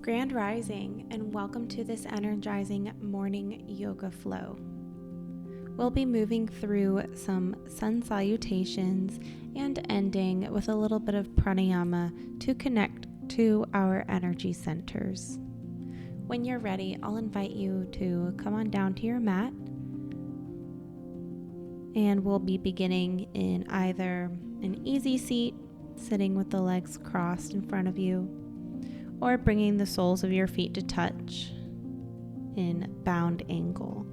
Grand Rising, and welcome to this energizing morning yoga flow. We'll be moving through some sun salutations and ending with a little bit of pranayama to connect to our energy centers. When you're ready, I'll invite you to come on down to your mat, and we'll be beginning in either an easy seat, sitting with the legs crossed in front of you, or bringing the soles of your feet to touch in bound angle.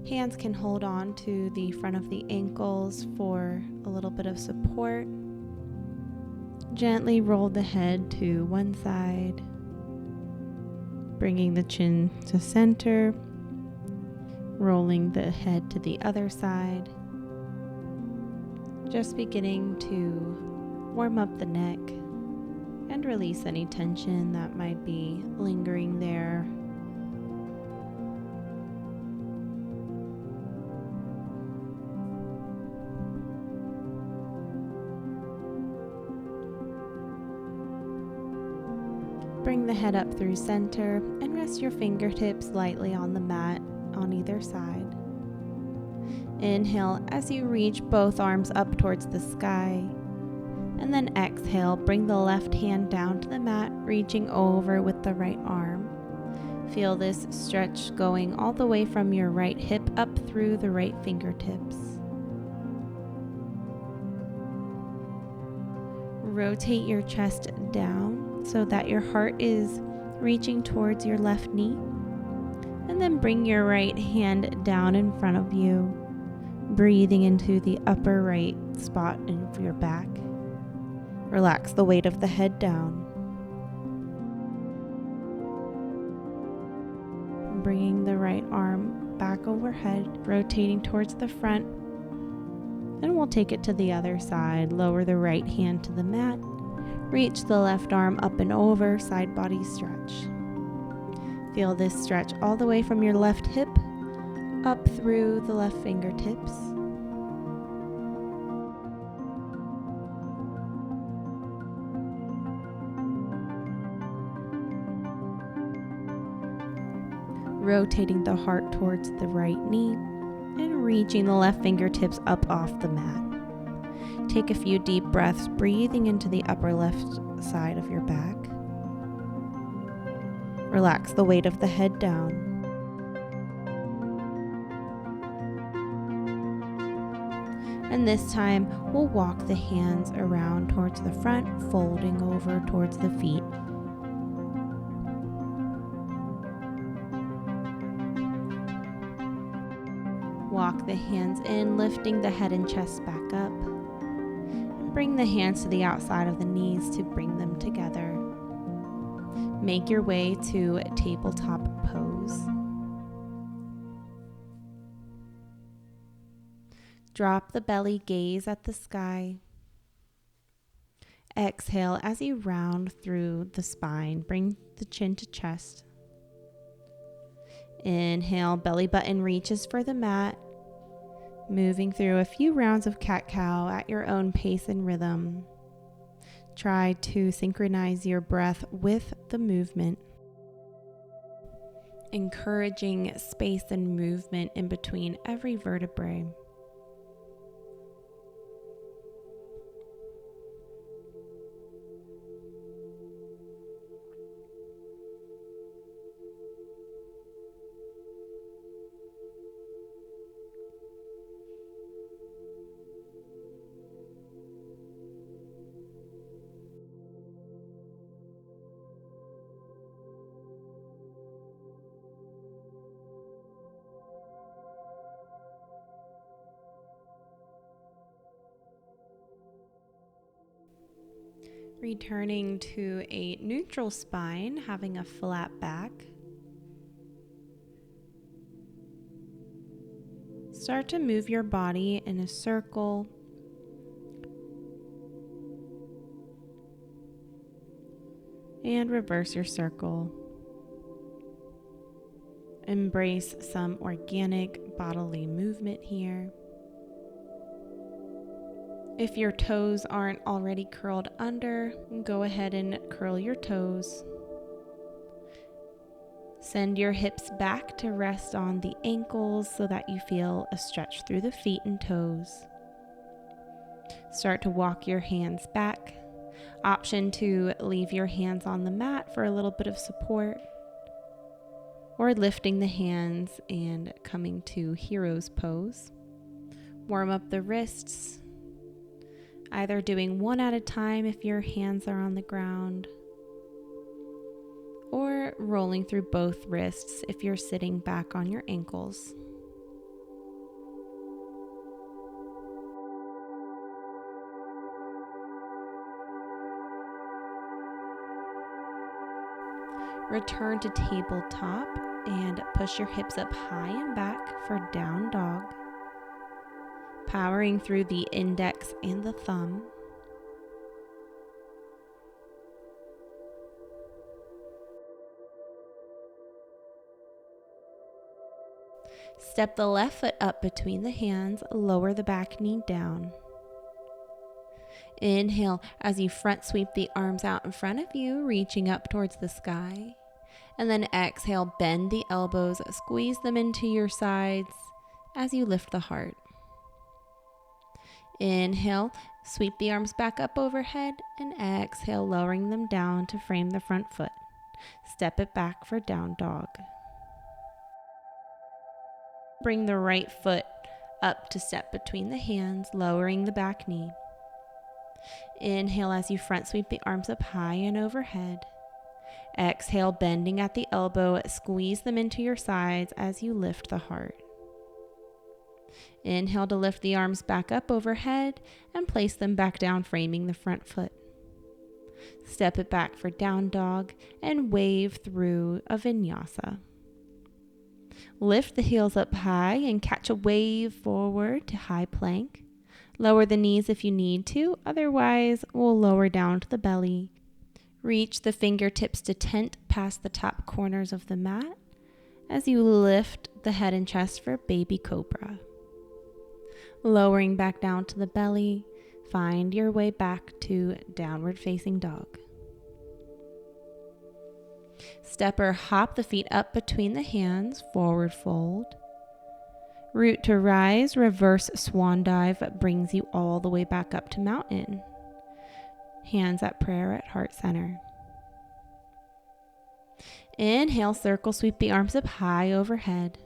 Hands can hold on to the front of the ankles for a little bit of support. Gently roll the head to one side, bringing the chin to center, rolling the head to the other side. Just beginning to warm up the neck and release any tension that might be lingering there. Bring the head up through center and rest your fingertips lightly on the mat on either side. Inhale as you reach both arms up towards the sky. And then exhale, bring the left hand down to the mat, reaching over with the right arm. Feel this stretch going all the way from your right hip up through the right fingertips. Rotate your chest down so that your heart is reaching towards your left knee. And then bring your right hand down in front of you, breathing into the upper right spot in your back. Relax the weight of the head down. Bringing the right arm back overhead, rotating towards the front. And we'll take it to the other side. Lower the right hand to the mat. Reach the left arm up and over, side body stretch. Feel this stretch all the way from your left hip up through the left fingertips. Rotating the heart towards the right knee and reaching the left fingertips up off the mat. Take a few deep breaths, breathing into the upper left side of your back. Relax the weight of the head down. And this time, we'll walk the hands around towards the front, folding over towards the feet. Walk the hands in, lifting the head and chest back up. And bring the hands to the outside of the knees to bring them together. Make your way to a tabletop pose. Drop the belly, gaze at the sky. Exhale as you round through the spine. Bring the chin to chest. Inhale, belly button reaches for the mat. Moving through a few rounds of cat-cow at your own pace and rhythm. Try to synchronize your breath with the movement. Encouraging space and movement in between every vertebrae. Returning to a neutral spine, having a flat back. Start to move your body in a circle. And reverse your circle. Embrace some organic bodily movement here. If your toes aren't already curled under, go ahead and curl your toes. Send your hips back to rest on the ankles so that you feel a stretch through the feet and toes. Start to walk your hands back. Option to leave your hands on the mat for a little bit of support, or lifting the hands and coming to hero's pose. Warm up the wrists, either doing one at a time if your hands are on the ground, or rolling through both wrists if you're sitting back on your ankles. Return to tabletop and push your hips up high and back for down dog. Powering through the index and the thumb. Step the left foot up between the hands, lower the back knee down. Inhale as you front sweep the arms out in front of you, reaching up towards the sky. And then exhale, bend the elbows, squeeze them into your sides as you lift the heart. Inhale, sweep the arms back up overhead, and exhale, lowering them down to frame the front foot. Step it back for down dog. Bring the right foot up to step between the hands, lowering the back knee. Inhale as you front sweep the arms up high and overhead. Exhale, bending at the elbow, squeeze them into your sides as you lift the heart. Inhale to lift the arms back up overhead and place them back down, framing the front foot. Step it back for down dog and wave through a vinyasa. Lift the heels up high and catch a wave forward to high plank. Lower the knees if you need to, otherwise we'll lower down to the belly. Reach the fingertips to tent past the top corners of the mat as you lift the head and chest for baby cobra. Lowering back down to the belly, find your way back to downward facing dog. Step or hop the feet up between the hands, forward fold. Root to rise, reverse swan dive brings you all the way back up to mountain. Hands at prayer at heart center. Inhale, circle, sweep the arms up high overhead.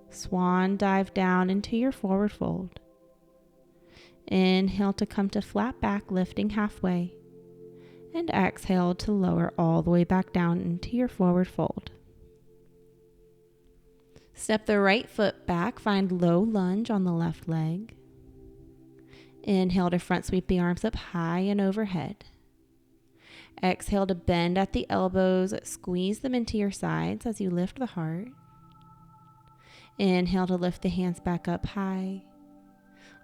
Swan dive down into your forward fold. Inhale to come to flat back, lifting halfway. And exhale to lower all the way back down into your forward fold. Step the right foot back, find low lunge on the left leg. Inhale to front sweep the arms up high and overhead. Exhale to bend at the elbows, squeeze them into your sides as you lift the heart. Inhale to lift the hands back up high,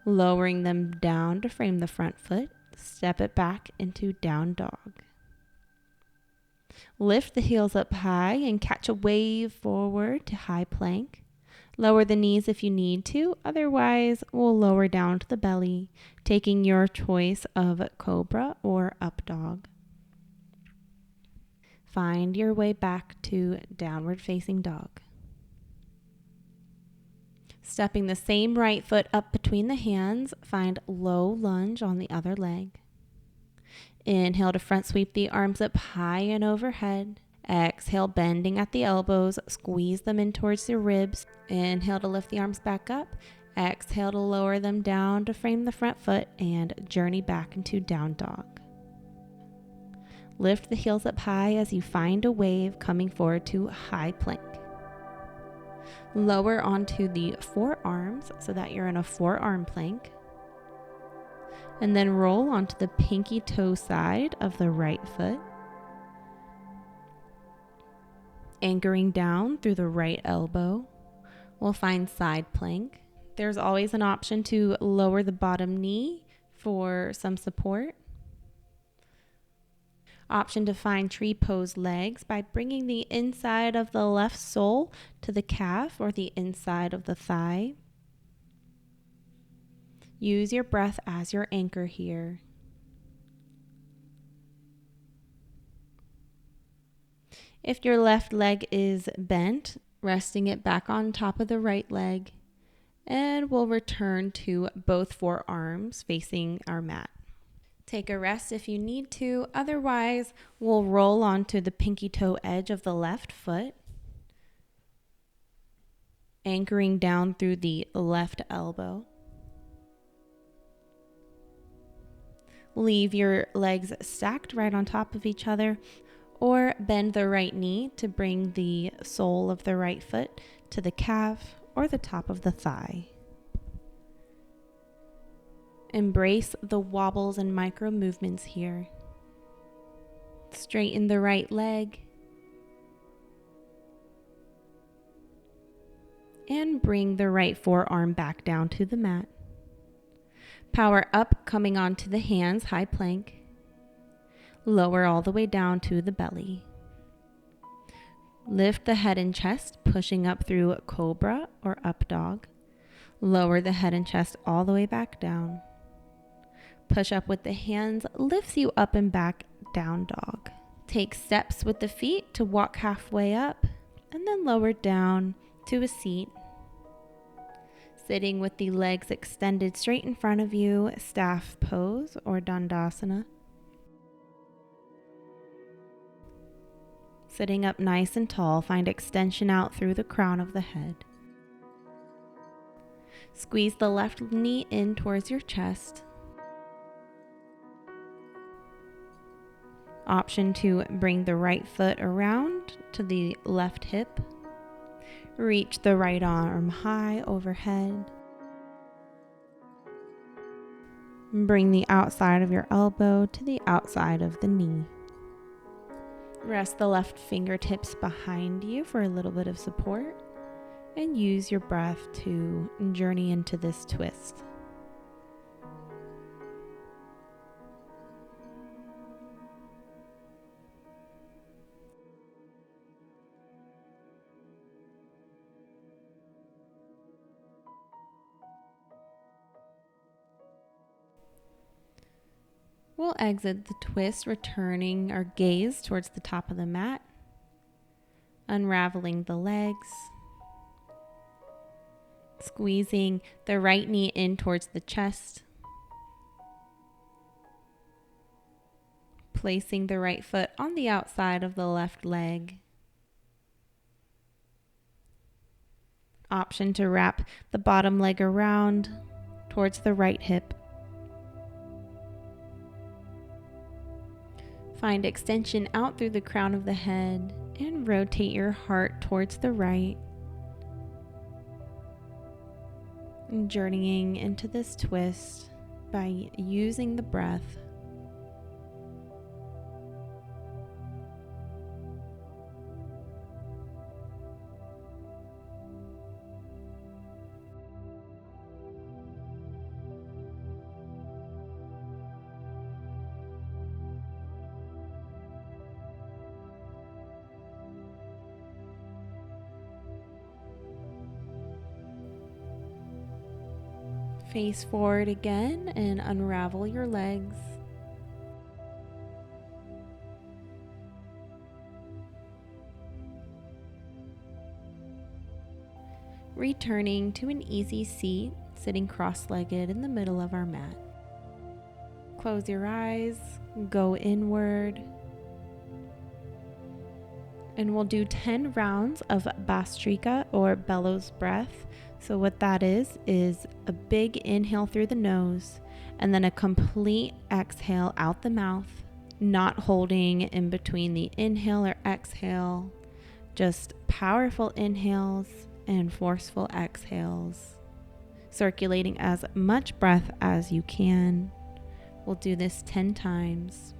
lowering them down to frame the front foot. Step it back into down dog. Lift the heels up high and catch a wave forward to high plank. Lower the knees if you need to, otherwise we'll lower down to the belly, taking your choice of cobra or up dog. Find your way back to downward facing dog. Stepping the same right foot up between the hands, find low lunge on the other leg. Inhale to front sweep the arms up high and overhead. Exhale, bending at the elbows, squeeze them in towards the ribs. Inhale to lift the arms back up. Exhale to lower them down to frame the front foot and journey back into down dog. Lift the heels up high as you find a wave coming forward to high plank. Lower onto the forearms so that you're in a forearm plank. And then roll onto the pinky toe side of the right foot. Anchoring down through the right elbow. We'll find side plank. There's always an option to lower the bottom knee for some support. Option to find tree pose legs by bringing the inside of the left sole to the calf or the inside of the thigh. Use your breath as your anchor here. If your left leg is bent, resting it back on top of the right leg, and we'll return to both forearms facing our mat. Take a rest if you need to. Otherwise, we'll roll onto the pinky toe edge of the left foot, anchoring down through the left elbow. Leave your legs stacked right on top of each other, or bend the right knee to bring the sole of the right foot to the calf or the top of the thigh. Embrace the wobbles and micro movements here. Straighten the right leg. And bring the right forearm back down to the mat. Power up, coming onto the hands, high plank. Lower all the way down to the belly. Lift the head and chest, pushing up through cobra or up dog. Lower the head and chest all the way back down. Push up with the hands, lifts you up and back, down dog. Take steps with the feet to walk halfway up, and then lower down to a seat. Sitting with the legs extended straight in front of you, staff pose or dandasana. Sitting up nice and tall, find extension out through the crown of the head. Squeeze the left knee in towards your chest. Option to bring the right foot around to the left hip. Reach the right arm high overhead. Bring the outside of your elbow to the outside of the knee. Rest the left fingertips behind you for a little bit of support, and use your breath to journey into this twist. We'll exit the twist, returning our gaze towards the top of the mat, unraveling the legs, squeezing the right knee in towards the chest, placing the right foot on the outside of the left leg. Option to wrap the bottom leg around towards the right hip. Find extension out through the crown of the head and rotate your heart towards the right. And journeying into this twist by using the breath. Face forward again and unravel your legs. Returning to an easy seat, sitting cross-legged in the middle of our mat. Close your eyes, go inward, and we'll do 10 rounds of Bhastrika or bellows breath. So what that is a big inhale through the nose and then a complete exhale out the mouth, not holding in between the inhale or exhale, just powerful inhales and forceful exhales, circulating as much breath as you can. We'll do this 10 times.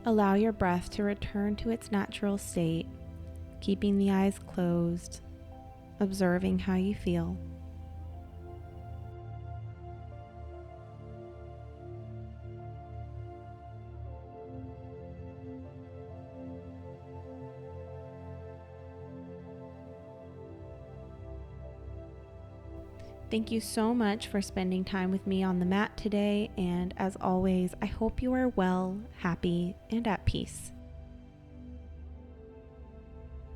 Allow your breath to return to its natural state, keeping the eyes closed, observing how you feel. Thank you so much for spending time with me on the mat today, and as always, I hope you are well, happy, and at peace.